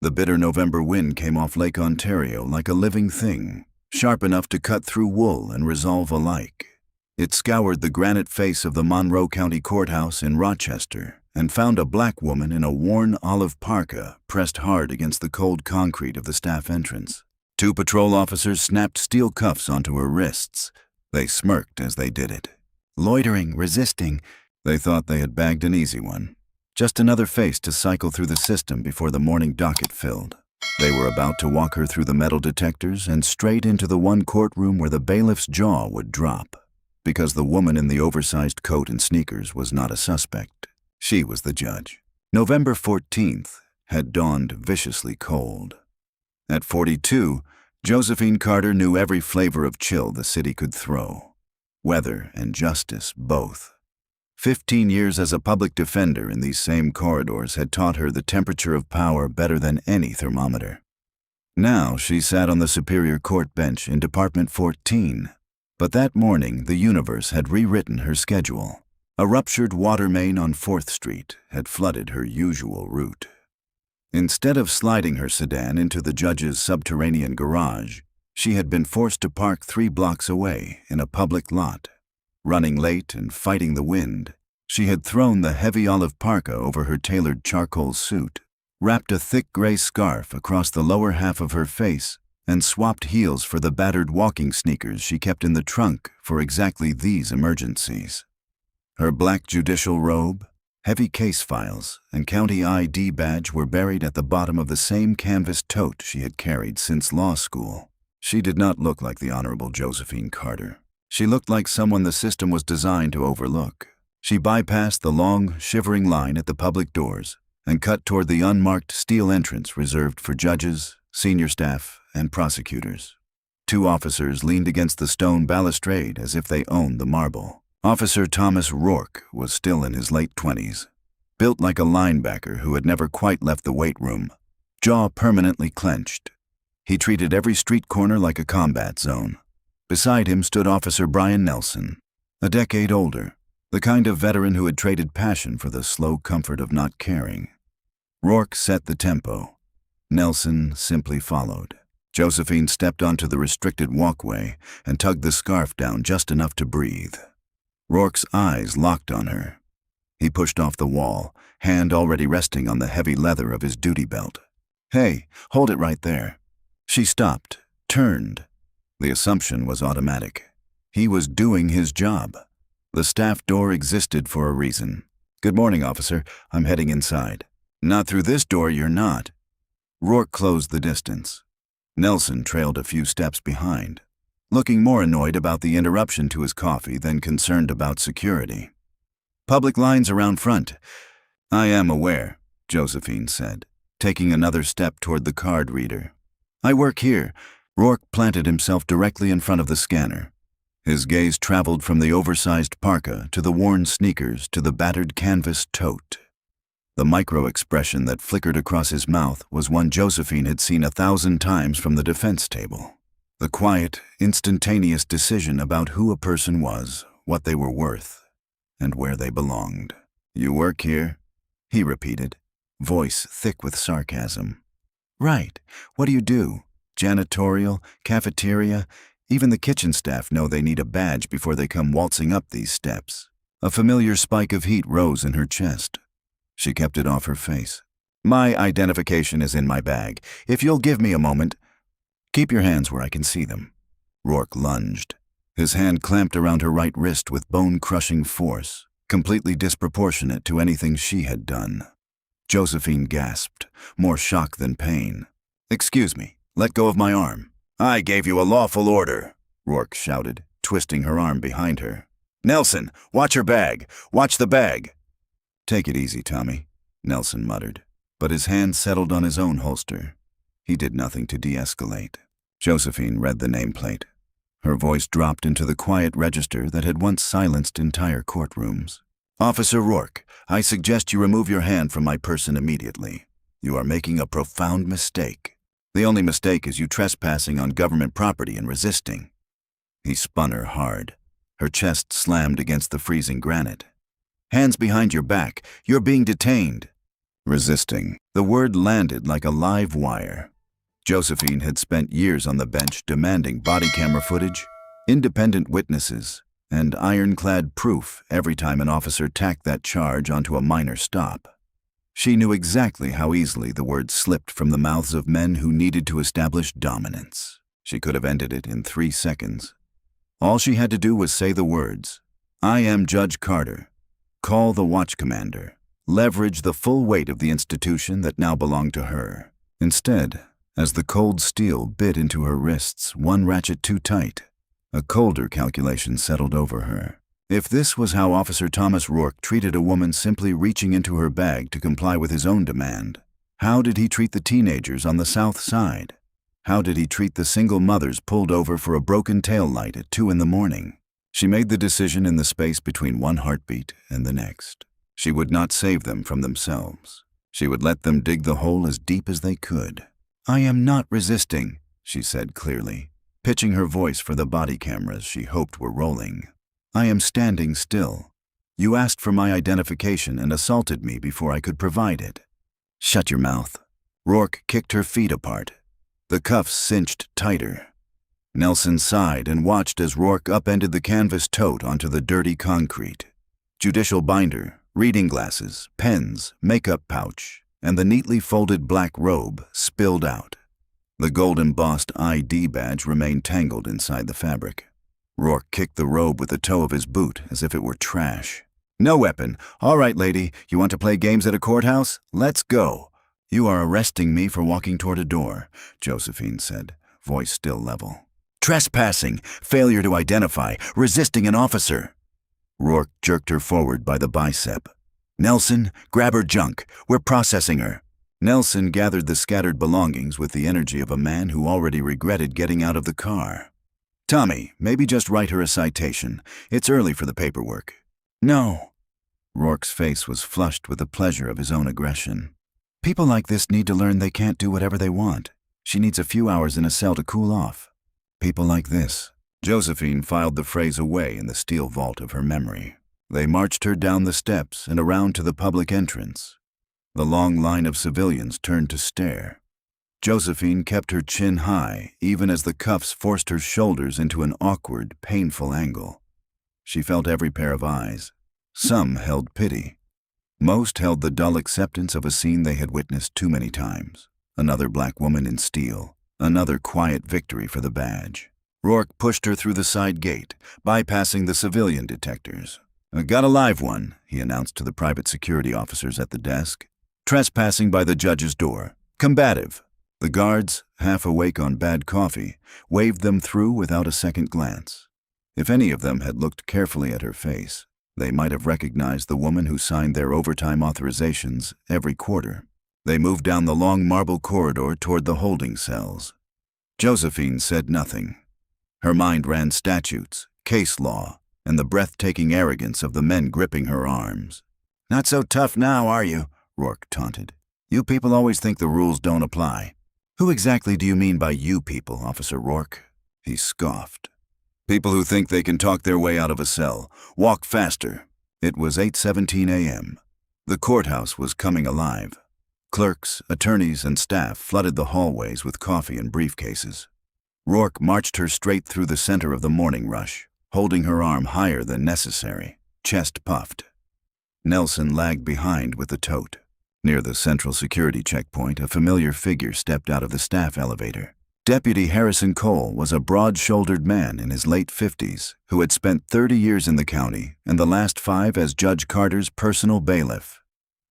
The bitter November wind came off Lake Ontario like a living thing, sharp enough to cut through wool and resolve alike. It scoured the granite face of the Monroe County Courthouse in Rochester and found a black woman in a worn olive parka pressed hard against the cold concrete of the staff entrance. 2 patrol officers snapped steel cuffs onto her wrists. They smirked as they did it. Loitering, resisting, they thought they had bagged an easy one. Just another face to cycle through the system before the morning docket filled. They were about to walk her through the metal detectors and straight into the one courtroom where the bailiff's jaw would drop. Because the woman in the oversized coat and sneakers was not a suspect. She was the judge. November 14th had dawned viciously cold. At 42, Josephine Carter knew every flavor of chill the city could throw. Weather and justice, both. 15 years as a public defender in these same corridors had taught her the temperature of power better than any thermometer. Now she sat on the Superior Court bench in Department 14. But that morning, the universe had rewritten her schedule. A ruptured water main on 4th Street had flooded her usual route. Instead of sliding her sedan into the judge's subterranean garage, she had been forced to park 3 blocks away in a public lot. Running late and fighting the wind, she had thrown the heavy olive parka over her tailored charcoal suit, wrapped a thick gray scarf across the lower half of her face, and swapped heels for the battered walking sneakers she kept in the trunk for exactly these emergencies. Her black judicial robe, heavy case files, and county ID badge were buried at the bottom of the same canvas tote she had carried since law school. She did not look like the Honorable Josephine Carter. She looked like someone the system was designed to overlook. She bypassed the long, shivering line at the public doors and cut toward the unmarked steel entrance reserved for judges, senior staff, and prosecutors. 2 officers leaned against the stone balustrade as if they owned the marble. Officer Thomas Rourke was still in his late 20s, built like a linebacker who had never quite left the weight room, jaw permanently clenched. He treated every street corner like a combat zone. Beside him stood Officer Brian Nelson, a decade older, the kind of veteran who had traded passion for the slow comfort of not caring. Rourke set the tempo. Nelson simply followed. Josephine stepped onto the restricted walkway and tugged the scarf down just enough to breathe. Rourke's eyes locked on her. He pushed off the wall, hand already resting on the heavy leather of his duty belt. "Hey, hold it right there." She stopped, turned. The assumption was automatic. He was doing his job. The staff door existed for a reason. "Good morning, officer. I'm heading inside." "Not through this door, you're not." Rourke closed the distance. Nelson trailed a few steps behind, looking more annoyed about the interruption to his coffee than concerned about security. "Public lines around front." "I am aware," Josephine said, taking another step toward the card reader. "I work here." Rourke planted himself directly in front of the scanner. His gaze traveled from the oversized parka to the worn sneakers to the battered canvas tote. The micro-expression that flickered across his mouth was one Josephine had seen 1,000 times from the defense table. The quiet, instantaneous decision about who a person was, what they were worth, and where they belonged. "You work here?" he repeated, voice thick with sarcasm. "Right. What do you do? Janitorial, cafeteria, even the kitchen staff know they need a badge before they come waltzing up these steps." A familiar spike of heat rose in her chest. She kept it off her face. "My identification is in my bag. If you'll give me a moment." "Keep your hands where I can see them." Rourke lunged. His hand clamped around her right wrist with bone-crushing force, completely disproportionate to anything she had done. Josephine gasped, more shock than pain. "Excuse me. Let go of my arm." "I gave you a lawful order," Rourke shouted, twisting her arm behind her. "Nelson, watch her bag. Watch the bag." "Take it easy, Tommy," Nelson muttered, but his hand settled on his own holster. He did nothing to de-escalate. Josephine read the nameplate. Her voice dropped into the quiet register that had once silenced entire courtrooms. "Officer Rourke, I suggest you remove your hand from my person immediately. You are making a profound mistake. The only mistake is you trespassing on government property and resisting." He spun her hard. Her chest slammed against the freezing granite. "Hands behind your back. You're being detained." Resisting. The word landed like a live wire. Josephine had spent years on the bench demanding body camera footage, independent witnesses, and ironclad proof every time an officer tacked that charge onto a minor stop. She knew exactly how easily the word slipped from the mouths of men who needed to establish dominance. She could have ended it in 3 seconds. All she had to do was say the words, "I am Judge Carter." Call the watch commander. Leverage the full weight of the institution that now belonged to her. Instead, as the cold steel bit into her wrists, one ratchet too tight, a colder calculation settled over her. If this was how Officer Thomas Rourke treated a woman simply reaching into her bag to comply with his own demand, how did he treat the teenagers on the South Side? How did he treat the single mothers pulled over for a broken tail light at 2 a.m? She made the decision in the space between one heartbeat and the next. She would not save them from themselves. She would let them dig the hole as deep as they could. "I am not resisting," she said clearly, pitching her voice for the body cameras she hoped were rolling. "I am standing still. You asked for my identification and assaulted me before I could provide it." "Shut your mouth." Rourke kicked her feet apart. The cuffs cinched tighter. Nelson sighed and watched as Rourke upended the canvas tote onto the dirty concrete. Judicial binder, reading glasses, pens, makeup pouch, and the neatly folded black robe spilled out. The gold-embossed ID badge remained tangled inside the fabric. Rourke kicked the robe with the toe of his boot as if it were trash. "No weapon. All right, lady, you want to play games at a courthouse? Let's go." "You are arresting me for walking toward a door," Josephine said, voice still level. "Trespassing, failure to identify, resisting an officer." Rourke jerked her forward by the bicep. "Nelson, grab her junk. We're processing her." Nelson gathered the scattered belongings with the energy of a man who already regretted getting out of the car. "Tommy, maybe just write her a citation. It's early for the paperwork." "No." Rourke's face was flushed with the pleasure of his own aggression. "People like this need to learn they can't do whatever they want. She needs a few hours in a cell to cool off." "People like this." Josephine filed the phrase away in the steel vault of her memory. They marched her down the steps and around to the public entrance. The long line of civilians turned to stare. Josephine kept her chin high, even as the cuffs forced her shoulders into an awkward, painful angle. She felt every pair of eyes. Some held pity. Most held the dull acceptance of a scene they had witnessed too many times. Another black woman in steel. Another quiet victory for the badge. Rourke pushed her through the side gate, bypassing the civilian detectors. "I got a live one," he announced to the private security officers at the desk. "Trespassing by the judge's door. Combative." The guards, half awake on bad coffee, waved them through without a second glance. If any of them had looked carefully at her face, they might have recognized the woman who signed their overtime authorizations every quarter. They moved down the long marble corridor toward the holding cells. Josephine said nothing. Her mind ran statutes, case law, and the breathtaking arrogance of the men gripping her arms. "Not so tough now, are you?" Rourke taunted. "You people always think the rules don't apply." "Who exactly do you mean by you people, Officer Rourke?" He scoffed. "People who think they can talk their way out of a cell. Walk faster." It was 8:17 a.m. The courthouse was coming alive. Clerks, attorneys, and staff flooded the hallways with coffee and briefcases. Rourke marched her straight through the center of the morning rush, holding her arm higher than necessary, chest puffed. Nelson lagged behind with the tote. Near the central security checkpoint, a familiar figure stepped out of the staff elevator. Deputy Harrison Cole was a broad-shouldered man in his late 50s who had spent 30 years in the county and the last 5 as Judge Carter's personal bailiff.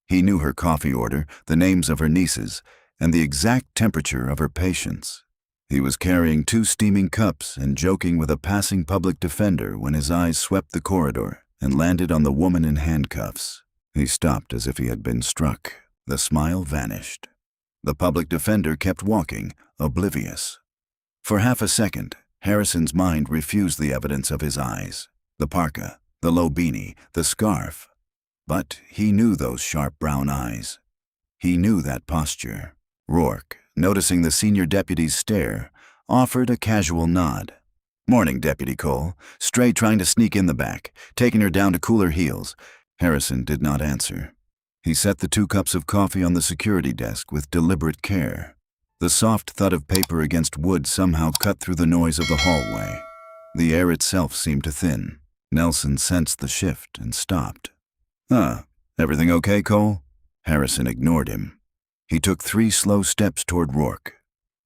He knew her coffee order, the names of her nieces, and the exact temperature of her patients. He was carrying 2 steaming cups and joking with a passing public defender when his eyes swept the corridor and landed on the woman in handcuffs. He stopped as if he had been struck. The smile vanished. The public defender kept walking, oblivious. For half a second, Harrison's mind refused the evidence of his eyes. The parka, the low beanie, the scarf. But he knew those sharp brown eyes. He knew that posture. Rourke, noticing the senior deputy's stare, offered a casual nod. "Morning, Deputy Cole. Stray trying to sneak in the back, taking her down to cool her heels." Harrison did not answer. He set the 2 cups of coffee on the security desk with deliberate care. The soft thud of paper against wood somehow cut through the noise of the hallway. The air itself seemed to thin. Nelson sensed the shift and stopped. Everything okay, Cole?" Harrison ignored him. He took 3 slow steps toward Rourke.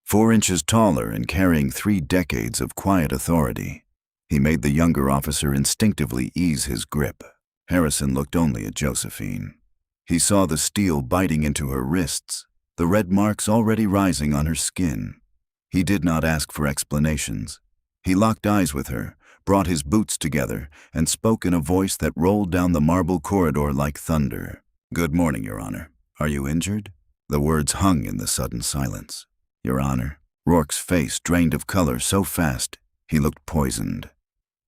4 inches taller and carrying 3 decades of quiet authority, he made the younger officer instinctively ease his grip. Harrison looked only at Josephine. He saw the steel biting into her wrists, the red marks already rising on her skin. He did not ask for explanations. He locked eyes with her, brought his boots together, and spoke in a voice that rolled down the marble corridor like thunder. "Good morning, Your Honor. Are you injured?" The words hung in the sudden silence. "Your Honor." Rourke's face drained of color so fast he looked poisoned.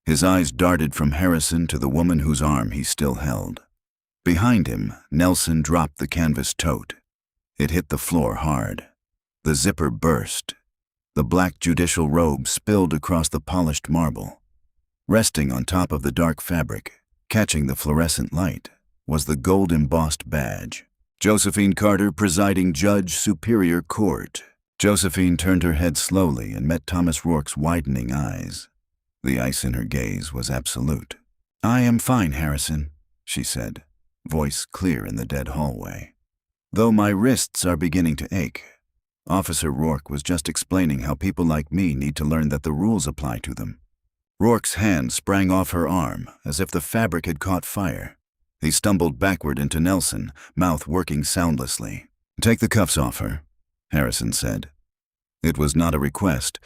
His eyes darted from Harrison to the woman whose arm he still held. Behind him, Nelson dropped the canvas tote. It hit the floor hard. The zipper burst. The black judicial robe spilled across the polished marble. Resting on top of the dark fabric, catching the fluorescent light, was the gold-embossed badge. "Josephine Carter, Presiding Judge, Superior Court." Josephine turned her head slowly and met Thomas Rourke's widening eyes. The ice in her gaze was absolute. "I am fine, Harrison," she said, voice clear in the dead hallway. "Though my wrists are beginning to ache." Officer Rourke was just explaining how people like me need to learn that the rules apply to them. Rourke's hand sprang off her arm, as if the fabric had caught fire. He stumbled backward into Nelson, mouth working soundlessly. "Take the cuffs off her," Harrison said. It was not a request.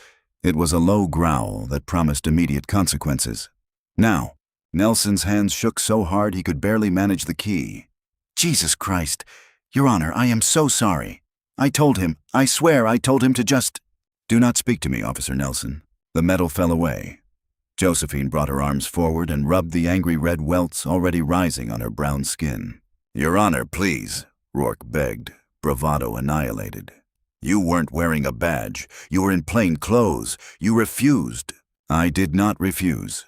It was a low growl that promised immediate consequences. "Now." Nelson's hands shook so hard he could barely manage the key. "Jesus Christ! Your Honor, I am so sorry. I swear I told him to just—" "Do not speak to me, Officer Nelson." The metal fell away. Josephine brought her arms forward and rubbed the angry red welts already rising on her brown skin. "Your Honor, please," Rourke begged, bravado annihilated. "You weren't wearing a badge. You were in plain clothes. You refused." "I did not refuse."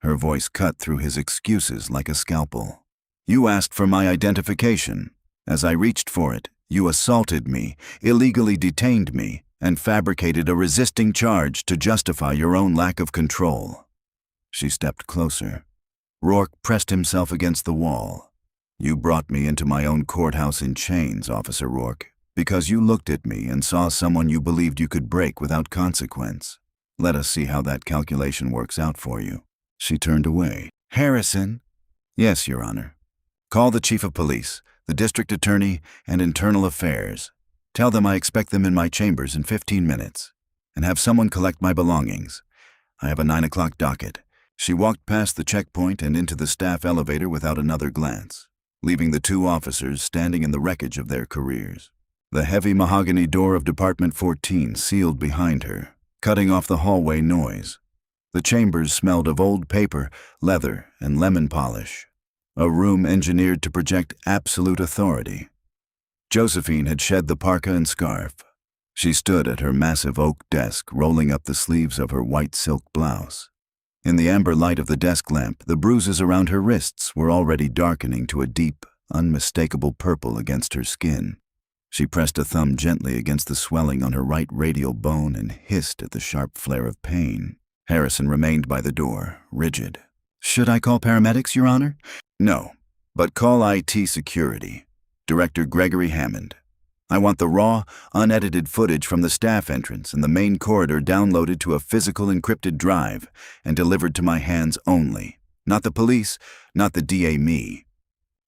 Her voice cut through his excuses like a scalpel. "You asked for my identification. As I reached for it, you assaulted me, illegally detained me, and fabricated a resisting charge to justify your own lack of control." She stepped closer. Rourke pressed himself against the wall. "You brought me into my own courthouse in chains, Officer Rourke, because you looked at me and saw someone you believed you could break without consequence. Let us see how that calculation works out for you." She turned away. "Harrison?" "Yes, Your Honor." "Call the Chief of Police, the District Attorney, and Internal Affairs. Tell them I expect them in my chambers in 15 minutes, and have someone collect my belongings. I have a 9 o'clock docket." She walked past the checkpoint and into the staff elevator without another glance, leaving the 2 officers standing in the wreckage of their careers. The heavy mahogany door of Department 14 sealed behind her, cutting off the hallway noise. The chambers smelled of old paper, leather, and lemon polish. A room engineered to project absolute authority. Josephine had shed the parka and scarf. She stood at her massive oak desk, rolling up the sleeves of her white silk blouse. In the amber light of the desk lamp, the bruises around her wrists were already darkening to a deep, unmistakable purple against her skin. She pressed a thumb gently against the swelling on her right radial bone and hissed at the sharp flare of pain. Harrison remained by the door, rigid. "Should I call paramedics, Your Honor?" "No, but call IT security. Director Gregory Hammond. I want the raw, unedited footage from the staff entrance and the main corridor downloaded to a physical encrypted drive and delivered to my hands only. Not the police, not the DA me."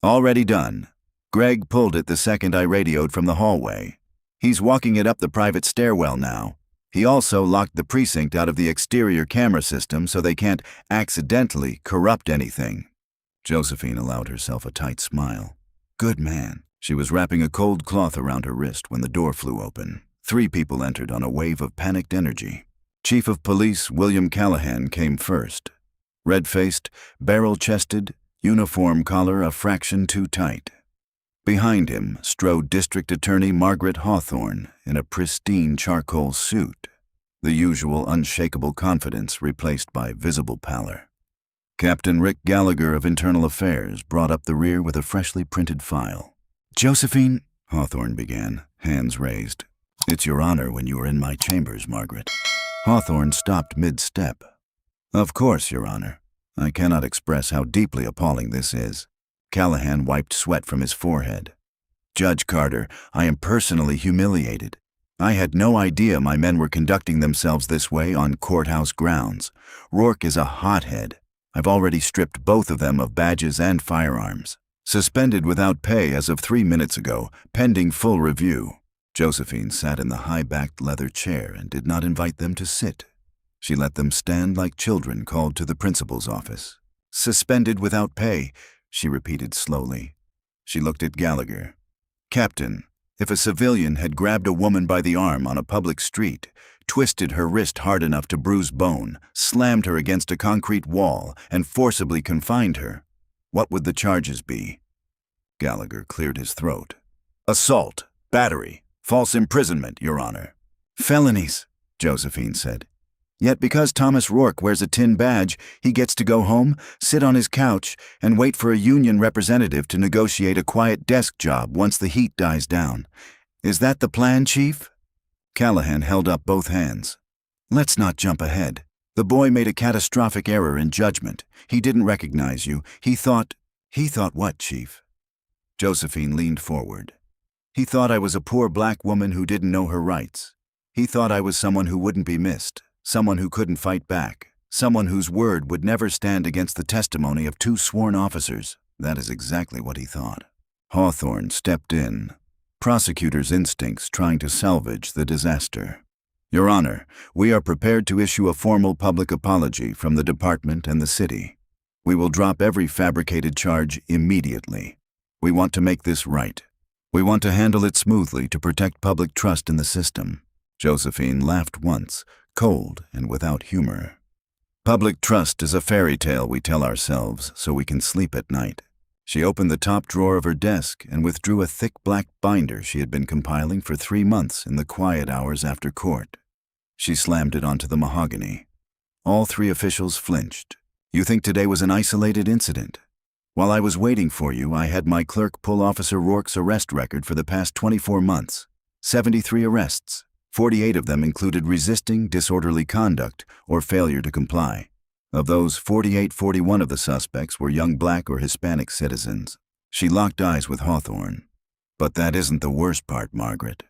"Already done. Greg pulled it the second I radioed from the hallway. He's walking it up the private stairwell now. He also locked the precinct out of the exterior camera system so they can't accidentally corrupt anything." Josephine allowed herself a tight smile. "Good man." She was wrapping a cold cloth around her wrist when the door flew open. 3 people entered on a wave of panicked energy. Chief of Police William Callahan came first. Red-faced, barrel-chested, uniform collar a fraction too tight. Behind him strode District Attorney Margaret Hawthorne in a pristine charcoal suit, the usual unshakable confidence replaced by visible pallor. Captain Rick Gallagher of Internal Affairs brought up the rear with a freshly printed file. "Josephine," Hawthorne began, hands raised. "It's your honor when you are in my chambers, Margaret." Hawthorne stopped mid-step. "Of course, Your Honor. I cannot express how deeply appalling this is." Callahan wiped sweat from his forehead. "Judge Carter, I am personally humiliated. I had no idea my men were conducting themselves this way on courthouse grounds. Rourke is a hothead. I've already stripped both of them of badges and firearms. Suspended without pay as of 3 minutes ago, pending full review." Josephine sat in the high-backed leather chair and did not invite them to sit. She let them stand like children called to the principal's office. "Suspended without pay," she repeated slowly. She looked at Gallagher. "Captain, if a civilian had grabbed a woman by the arm on a public street, twisted her wrist hard enough to bruise bone, slammed her against a concrete wall, and forcibly confined her, what would the charges be?" Gallagher cleared his throat. "Assault, battery, false imprisonment, Your Honor." "Felonies," Josephine said. "Yet because Thomas Rourke wears a tin badge, he gets to go home, sit on his couch, and wait for a union representative to negotiate a quiet desk job once the heat dies down. Is that the plan, Chief?" Callahan held up both hands. "Let's not jump ahead. The boy made a catastrophic error in judgment. He didn't recognize you. He thought what, Chief?" Josephine leaned forward. "He thought I was a poor black woman who didn't know her rights. He thought I was someone who wouldn't be missed, someone who couldn't fight back, someone whose word would never stand against the testimony of 2 sworn officers. That is exactly what he thought." Hawthorne stepped in, prosecutor's instincts trying to salvage the disaster. "Your Honor, we are prepared to issue a formal public apology from the department and the city. We will drop every fabricated charge immediately. We want to make this right. We want to handle it smoothly to protect public trust in the system." Josephine laughed once, cold and without humor. "Public trust is a fairy tale we tell ourselves so we can sleep at night." She opened the top drawer of her desk and withdrew a thick black binder she had been compiling for 3 months in the quiet hours after court. She slammed it onto the mahogany. All 3 officials flinched. "You think today was an isolated incident? While I was waiting for you, I had my clerk pull Officer Rourke's arrest record for the past 24 months. 73 arrests. 48 of them included resisting, disorderly conduct, or failure to comply. Of those, 41 of the suspects were young black or Hispanic citizens." She locked eyes with Hawthorne. "But that isn't the worst part, Margaret.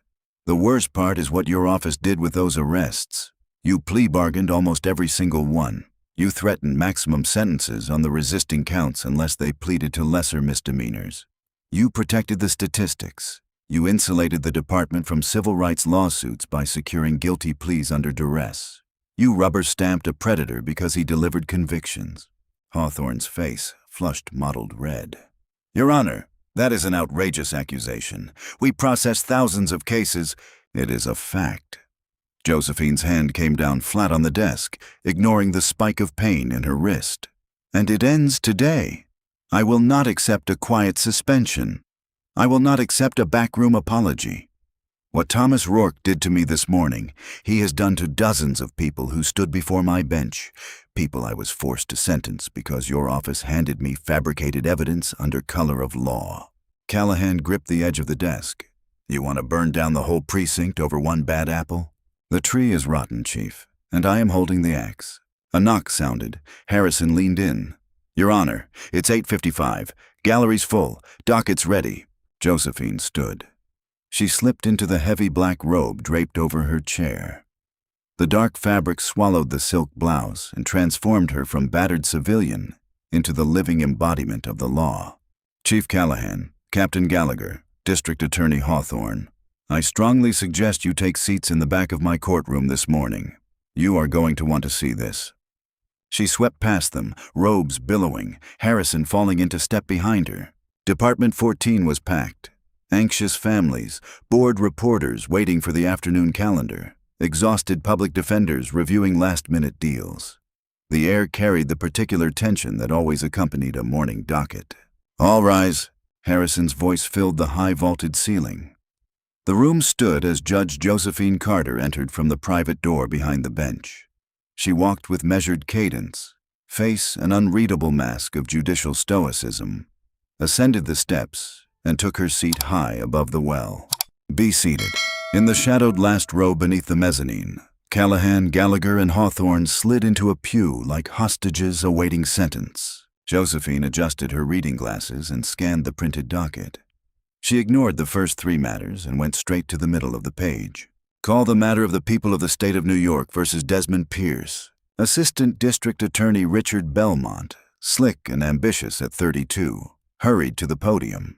The worst part is what your office did with those arrests. You plea bargained almost every single one. You threatened maximum sentences on the resisting counts unless they pleaded to lesser misdemeanors. You protected the statistics. You insulated the department from civil rights lawsuits by securing guilty pleas under duress. You rubber-stamped a predator because he delivered convictions." Hawthorne's face flushed mottled red. "Your Honor, that is an outrageous accusation. We process thousands of cases. It is a fact." Josephine's hand came down flat on the desk, ignoring the spike of pain in her wrist. "And it ends today. I will not accept a quiet suspension. I will not accept a backroom apology. What Thomas Rourke did to me this morning, he has done to dozens of people who stood before my bench, people I was forced to sentence because your office handed me fabricated evidence under color of law." Callahan gripped the edge of the desk. "You want to burn down the whole precinct over one bad apple?" "The tree is rotten, Chief, and I am holding the axe." A knock sounded. Harrison leaned in. "Your Honor, it's 8:55. Gallery's full. Docket's ready." Josephine stood. She slipped into the heavy black robe draped over her chair. The dark fabric swallowed the silk blouse and transformed her from battered civilian into the living embodiment of the law. "Chief Callahan, Captain Gallagher, District Attorney Hawthorne, I strongly suggest you take seats in the back of my courtroom this morning. You are going to want to see this." She swept past them, robes billowing, Harrison falling into step behind her. Department 14 was packed. Anxious families, bored reporters waiting for the afternoon calendar, exhausted public defenders reviewing last-minute deals. The air carried the particular tension that always accompanied a morning docket. "All rise." Harrison's voice filled the high-vaulted ceiling. The room stood as Judge Josephine Carter entered from the private door behind the bench. She walked with measured cadence, face an unreadable mask of judicial stoicism, ascended the steps and took her seat high above the well. Be seated. In the shadowed last row beneath the mezzanine, Callahan, Gallagher, and Hawthorne slid into a pew like hostages awaiting sentence. Josephine adjusted her reading glasses and scanned the printed docket. She ignored the first 3 matters and went straight to the middle of the page. Call the matter of the people of the state of New York versus Desmond Pierce. Assistant District Attorney Richard Belmont, slick and ambitious at 32, hurried to the podium.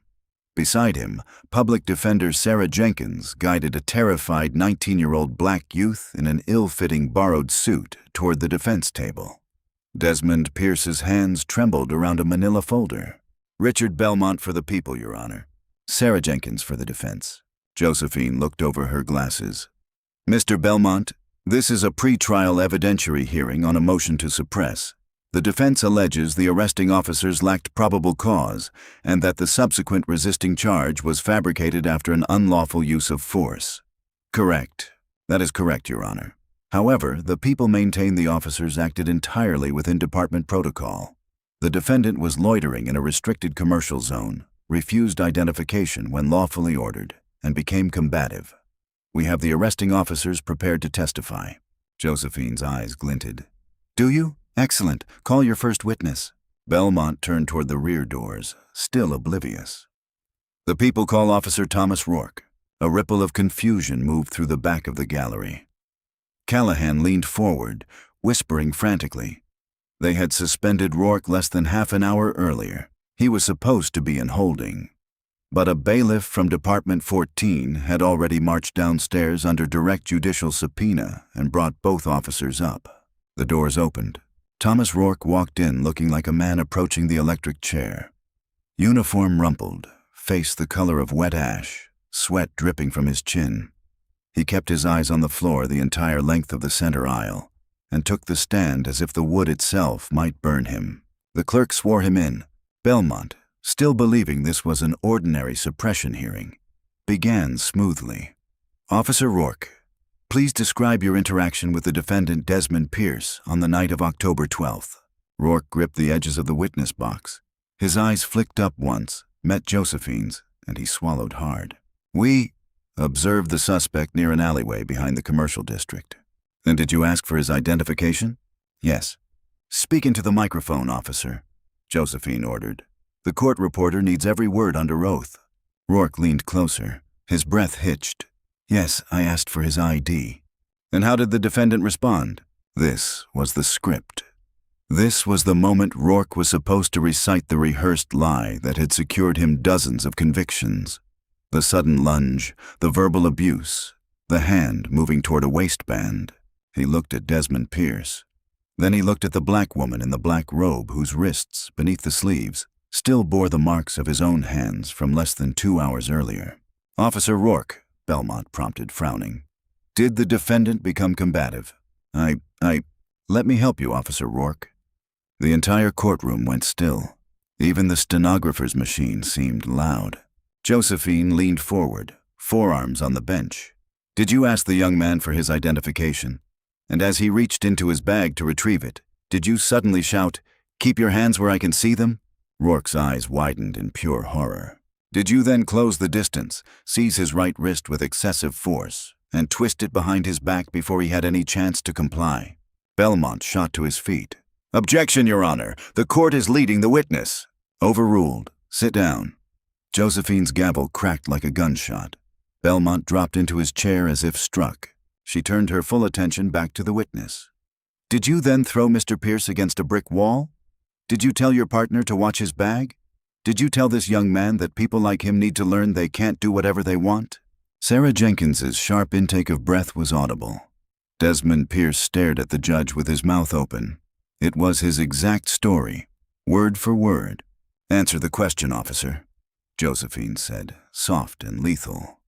Beside him, Public Defender Sarah Jenkins guided a terrified 19-year-old black youth in an ill-fitting borrowed suit toward the defense table. Desmond Pierce's hands trembled around a manila folder. Richard Belmont for the people, Your Honor. Sarah Jenkins for the defense. Josephine looked over her glasses. Mr. Belmont, this is a pre-trial evidentiary hearing on a motion to suppress. The defense alleges the arresting officers lacked probable cause and that the subsequent resisting charge was fabricated after an unlawful use of force. Correct. That is correct, Your Honor. However, the people maintain the officers acted entirely within department protocol. The defendant was loitering in a restricted commercial zone, refused identification when lawfully ordered, and became combative. We have the arresting officers prepared to testify. Josephine's eyes glinted. Do you? Excellent. Call your first witness. Belmont turned toward the rear doors, still oblivious. The people call Officer Thomas Rourke. A ripple of confusion moved through the back of the gallery. Callahan leaned forward, whispering frantically. They had suspended Rourke less than half an hour earlier. He was supposed to be in holding. But a bailiff from Department 14 had already marched downstairs under direct judicial subpoena and brought both officers up. The doors opened. Thomas Rourke walked in looking like a man approaching the electric chair. Uniform rumpled, face the color of wet ash, sweat dripping from his chin. He kept his eyes on the floor the entire length of the center aisle and took the stand as if the wood itself might burn him. The clerk swore him in. Belmont, still believing this was an ordinary suppression hearing, began smoothly. Officer Rourke, please describe your interaction with the defendant Desmond Pierce on the night of October 12th. Rourke gripped the edges of the witness box. His eyes flicked up once, met Josephine's, and he swallowed hard. We observed the suspect near an alleyway behind the commercial district. And did you ask for his identification? Yes. Speak into the microphone, officer, Josephine ordered. The court reporter needs every word under oath. Rourke leaned closer. His breath hitched. Yes, I asked for his ID. And how did the defendant respond? This was the script. This was the moment Rourke was supposed to recite the rehearsed lie that had secured him dozens of convictions. The sudden lunge, the verbal abuse, the hand moving toward a waistband. He looked at Desmond Pierce. Then he looked at the black woman in the black robe whose wrists, beneath the sleeves, still bore the marks of his own hands from less than 2 hours earlier. Officer Rourke, Belmont prompted, frowning. Did the defendant become combative? Let me help you, Officer Rourke. The entire courtroom went still. Even the stenographer's machine seemed loud. Josephine leaned forward, forearms on the bench. Did you ask the young man for his identification? And as he reached into his bag to retrieve it, did you suddenly shout, "Keep your hands where I can see them"? Rourke's eyes widened in pure horror. Did you then close the distance, seize his right wrist with excessive force, and twist it behind his back before he had any chance to comply? Belmont shot to his feet. Objection, Your Honor. The court is leading the witness. Overruled. Sit down. Josephine's gavel cracked like a gunshot. Belmont dropped into his chair as if struck. She turned her full attention back to the witness. Did you then throw Mr. Pierce against a brick wall? Did you tell your partner to watch his bag? Did you tell this young man that people like him need to learn they can't do whatever they want? Sarah Jenkins's sharp intake of breath was audible. Desmond Pierce stared at the judge with his mouth open. It was his exact story, word for word. Answer the question, officer, Josephine said, soft and lethal.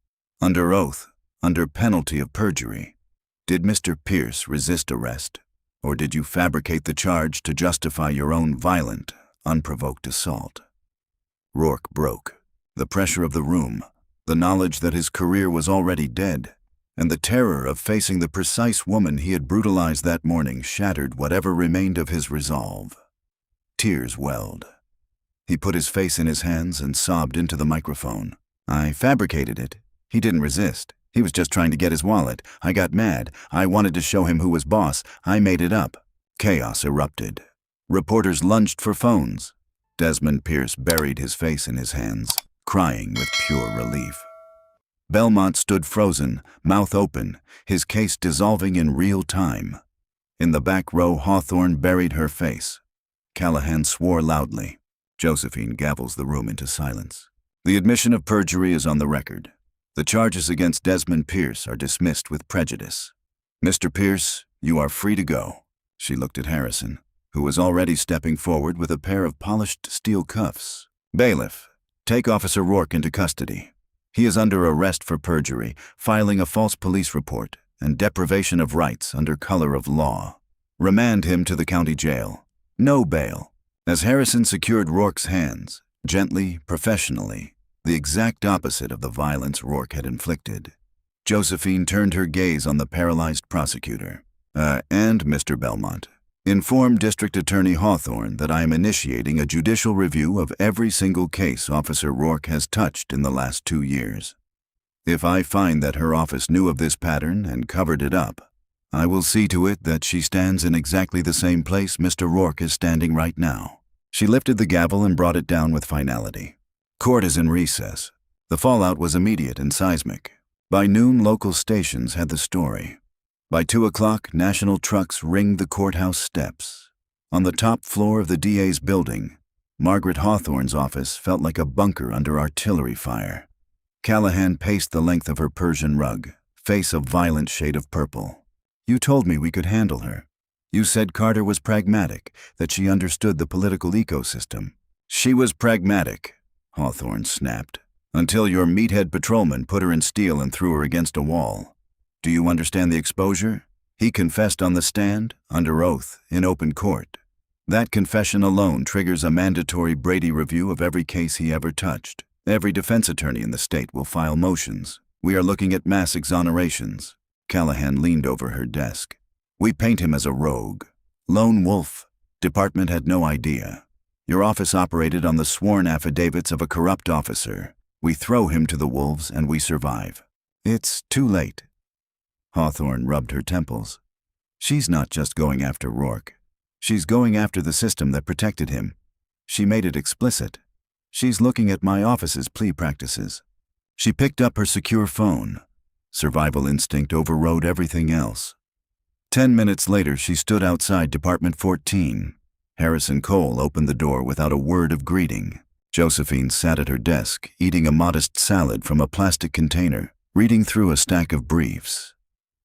Under oath, under penalty of perjury, did Mr. Pierce resist arrest, or did you fabricate the charge to justify your own violent, unprovoked assault? Rourke broke. The pressure of the room, the knowledge that his career was already dead, and the terror of facing the precise woman he had brutalized that morning shattered whatever remained of his resolve. Tears welled. He put his face in his hands and sobbed into the microphone. "I fabricated it. He didn't resist. He was just trying to get his wallet. I got mad. I wanted to show him who was boss. I made it up." Chaos erupted. Reporters lunged for phones. Desmond Pierce buried his face in his hands, crying with pure relief. Belmont stood frozen, mouth open, his case dissolving in real time. In the back row, Hawthorne buried her face. Callahan swore loudly. Josephine gavels the room into silence. "The admission of perjury is on the record. The charges against Desmond Pierce are dismissed with prejudice. Mr. Pierce, you are free to go." She looked at Harrison, who was already stepping forward with a pair of polished steel cuffs. "Bailiff, take Officer Rourke into custody. He is under arrest for perjury, filing a false police report, and deprivation of rights under color of law. Remand him to the county jail. No bail." As Harrison secured Rourke's hands, gently, professionally, the exact opposite of the violence Rourke had inflicted, Josephine turned her gaze on the paralyzed prosecutor. And Mr. Belmont, inform District Attorney Hawthorne that I am initiating a judicial review of every single case Officer Rourke has touched in the last 2 years. If I find that her office knew of this pattern and covered it up, I will see to it that she stands in exactly the same place Mr. Rourke is standing right now." She lifted the gavel and brought it down with finality. "Court is in recess." The fallout was immediate and seismic. By noon, local stations had the story. By 2 o'clock, national trucks ringed the courthouse steps. On the top floor of the DA's building, Margaret Hawthorne's office felt like a bunker under artillery fire. Callahan paced the length of her Persian rug, face a violent shade of purple. "You told me we could handle her. You said Carter was pragmatic, that she understood the political ecosystem." "She was pragmatic," Hawthorne snapped, "until your meathead patrolman put her in steel and threw her against a wall. Do you understand the exposure? He confessed on the stand, under oath, in open court. That confession alone triggers a mandatory Brady review of every case he ever touched. Every defense attorney in the state will file motions. We are looking at mass exonerations." Callahan leaned over her desk. "We paint him as a rogue. Lone wolf. Department had no idea. Your office operated on the sworn affidavits of a corrupt officer. We throw him to the wolves and we survive. It's too late." Hawthorne rubbed her temples. "She's not just going after Rourke. She's going after the system that protected him. She made it explicit. She's looking at my office's plea practices." She picked up her secure phone. Survival instinct overrode everything else. 10 minutes later, she stood outside Department 14. Harrison Cole opened the door without a word of greeting. Josephine sat at her desk, eating a modest salad from a plastic container, reading through a stack of briefs.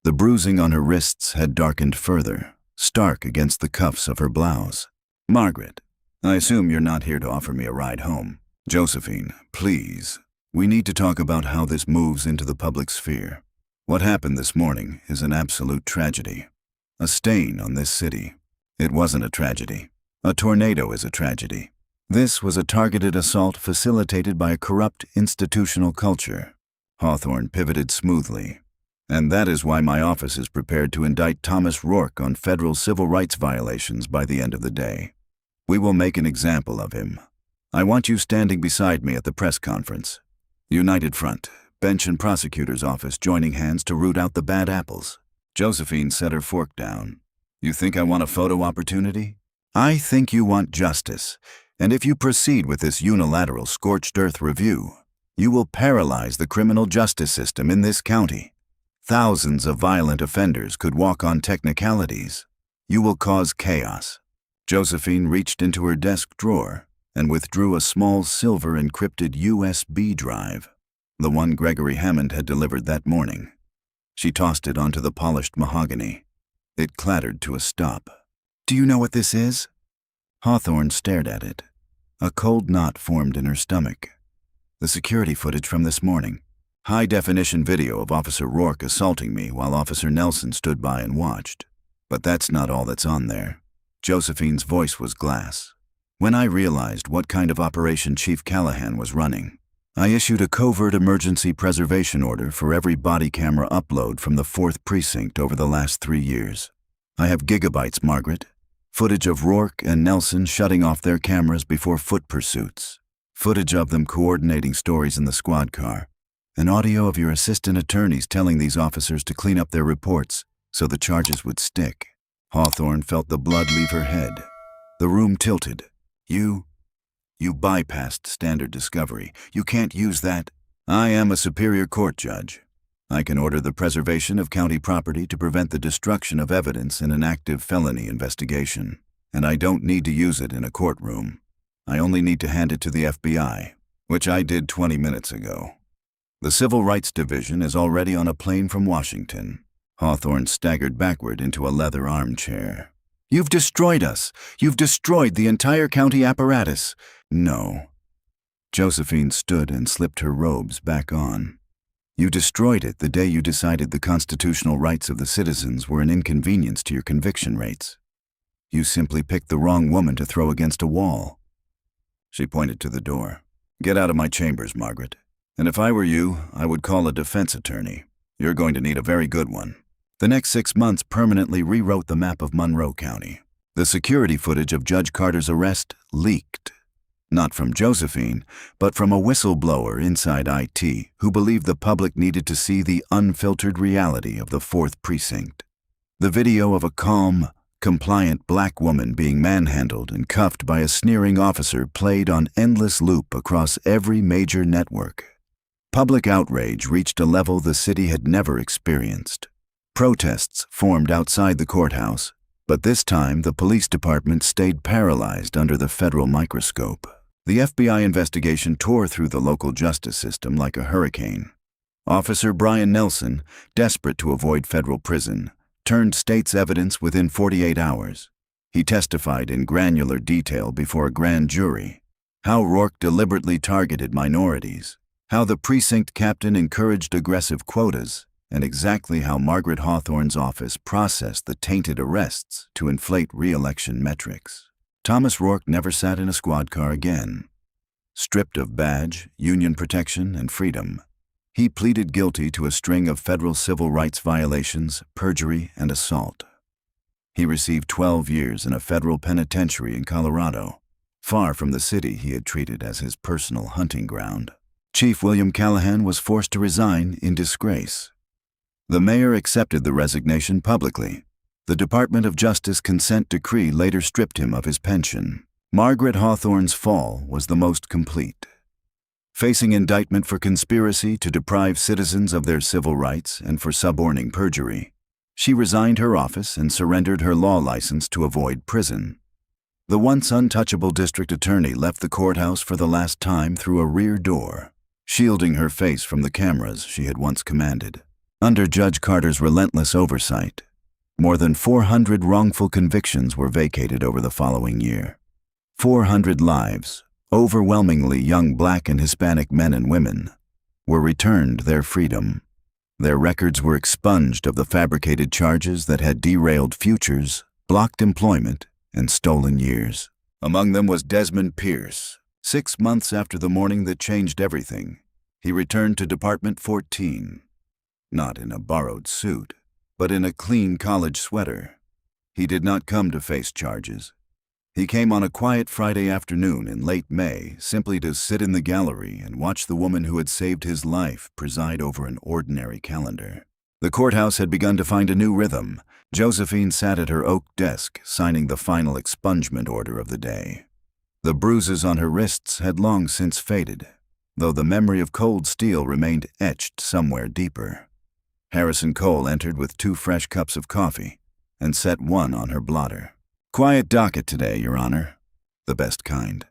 The bruising on her wrists had darkened further, stark against the cuffs of her blouse. "Margaret, I assume you're not here to offer me a ride home." "Josephine, please. We need to talk about how this moves into the public sphere. What happened this morning is an absolute tragedy. A stain on this city. It wasn't a tragedy. A tornado is a tragedy. This was a targeted assault facilitated by a corrupt institutional culture." Hawthorne pivoted smoothly. "And that is why my office is prepared to indict Thomas Rourke on federal civil rights violations by the end of the day. We will make an example of him. I want you standing beside me at the press conference. United front, bench and prosecutor's office joining hands to root out the bad apples." Josephine set her fork down. "You think I want a photo opportunity? I think you want justice, and if you proceed with this unilateral scorched earth review, you will paralyze the criminal justice system in this county. Thousands of violent offenders could walk on technicalities. You will cause chaos." Josephine reached into her desk drawer and withdrew a small silver encrypted USB drive, the one Gregory Hammond had delivered that morning. She tossed it onto the polished mahogany. It clattered to a stop. "Do you know what this is?" Hawthorne stared at it. A cold knot formed in her stomach. "The security footage from this morning. High-definition video of Officer Rourke assaulting me while Officer Nelson stood by and watched. But that's not all that's on there." Josephine's voice was glass. "When I realized what kind of operation Chief Callahan was running, I issued a covert emergency preservation order for every body camera upload from the 4th Precinct over the last 3 years. I have gigabytes, Margaret. Footage of Rourke and Nelson shutting off their cameras before foot pursuits. Footage of them coordinating stories in the squad car. An audio of your assistant attorneys telling these officers to clean up their reports so the charges would stick. Hawthorne felt the blood leave her head. The room tilted. You bypassed standard discovery. You can't use that. I am a superior court judge. I can order the preservation of county property to prevent the destruction of evidence in an active felony investigation. And I don't need to use it in a courtroom. I only need to hand it to the FBI, which I did 20 minutes ago. The Civil Rights Division is already on a plane from Washington. Hawthorne staggered backward into a leather armchair. You've destroyed us. You've destroyed the entire county apparatus. No. Josephine stood and slipped her robes back on. You destroyed it the day you decided the constitutional rights of the citizens were an inconvenience to your conviction rates. You simply picked the wrong woman to throw against a wall. She pointed to the door. Get out of my chambers, Margaret. And if I were you, I would call a defense attorney. You're going to need a very good one. The next 6 months permanently rewrote the map of Monroe County. The security footage of Judge Carter's arrest leaked. Not from Josephine, but from a whistleblower inside IT who believed the public needed to see the unfiltered reality of the 4th Precinct. The video of a calm, compliant black woman being manhandled and cuffed by a sneering officer played on endless loop across every major network. Public outrage reached a level the city had never experienced. Protests formed outside the courthouse, but this time the police department stayed paralyzed under the federal microscope. The FBI investigation tore through the local justice system like a hurricane. Officer Brian Nelson, desperate to avoid federal prison, turned state's evidence within 48 hours. He testified in granular detail before a grand jury. How Rourke deliberately targeted minorities. How the precinct captain encouraged aggressive quotas. And exactly how Margaret Hawthorne's office processed the tainted arrests to inflate re-election metrics. Thomas Rourke never sat in a squad car again. Stripped of badge, union protection, and freedom, he pleaded guilty to a string of federal civil rights violations, perjury, and assault. He received 12 years in a federal penitentiary in Colorado, far from the city he had treated as his personal hunting ground. Chief William Callahan was forced to resign in disgrace. The mayor accepted the resignation publicly. The Department of Justice consent decree later stripped him of his pension. Margaret Hawthorne's fall was the most complete. Facing indictment for conspiracy to deprive citizens of their civil rights and for suborning perjury, she resigned her office and surrendered her law license to avoid prison. The once untouchable district attorney left the courthouse for the last time through a rear door, shielding her face from the cameras she had once commanded. Under Judge Carter's relentless oversight, more than 400 wrongful convictions were vacated over the following year. 400 lives, overwhelmingly young Black and Hispanic men and women, were returned their freedom. Their records were expunged of the fabricated charges that had derailed futures, blocked employment, and stolen years. Among them was Desmond Pierce. 6 months after the morning that changed everything, he returned to Department 14. Not in a borrowed suit, but in a clean college sweater. He did not come to face charges. He came on a quiet Friday afternoon in late May simply to sit in the gallery and watch the woman who had saved his life preside over an ordinary calendar. The courthouse had begun to find a new rhythm. Josephine sat at her oak desk, signing the final expungement order of the day. The bruises on her wrists had long since faded, though the memory of cold steel remained etched somewhere deeper. Harrison Cole entered with 2 fresh cups of coffee and set one on her blotter. Quiet docket today, Your Honor. The best kind.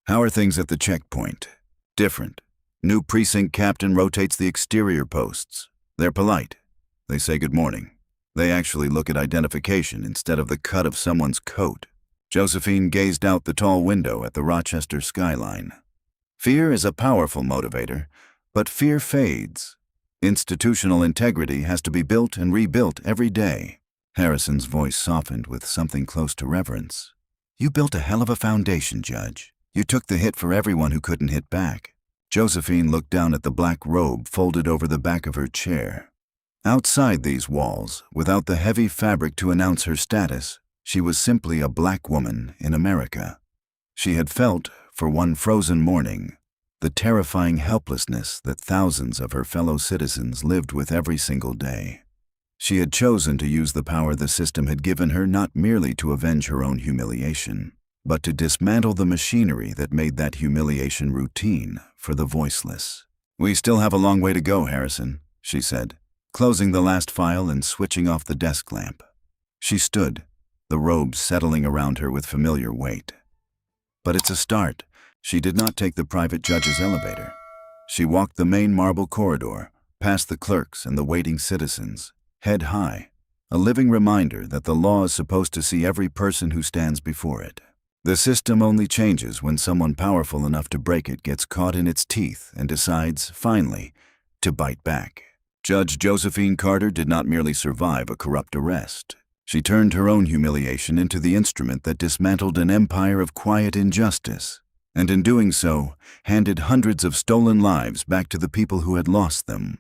How are things at the checkpoint? Different. New precinct captain rotates the exterior posts. They're polite. They say good morning. They actually look at identification instead of the cut of someone's coat. Josephine gazed out the tall window at the Rochester skyline. Fear is a powerful motivator, but fear fades. Institutional integrity has to be built and rebuilt every day. Harrison's voice softened with something close to reverence. You built a hell of a foundation, Judge. You took the hit for everyone who couldn't hit back. Josephine looked down at the black robe folded over the back of her chair. Outside these walls, without the heavy fabric to announce her status, she was simply a black woman in America. She had felt, for one frozen morning, the terrifying helplessness that thousands of her fellow citizens lived with every single day. She had chosen to use the power the system had given her not merely to avenge her own humiliation, but to dismantle the machinery that made that humiliation routine for the voiceless. "We still have a long way to go, Harrison," she said, closing the last file and switching off the desk lamp. She stood, the robes settling around her with familiar weight. But it's a start. She did not take the private judge's elevator. She walked the main marble corridor, past the clerks and the waiting citizens, head high, a living reminder that the law is supposed to see every person who stands before it. The system only changes when someone powerful enough to break it gets caught in its teeth and decides, finally, to bite back. Judge Josephine Carter did not merely survive a corrupt arrest. She turned her own humiliation into the instrument that dismantled an empire of quiet injustice, and in doing so, handed hundreds of stolen lives back to the people who had lost them.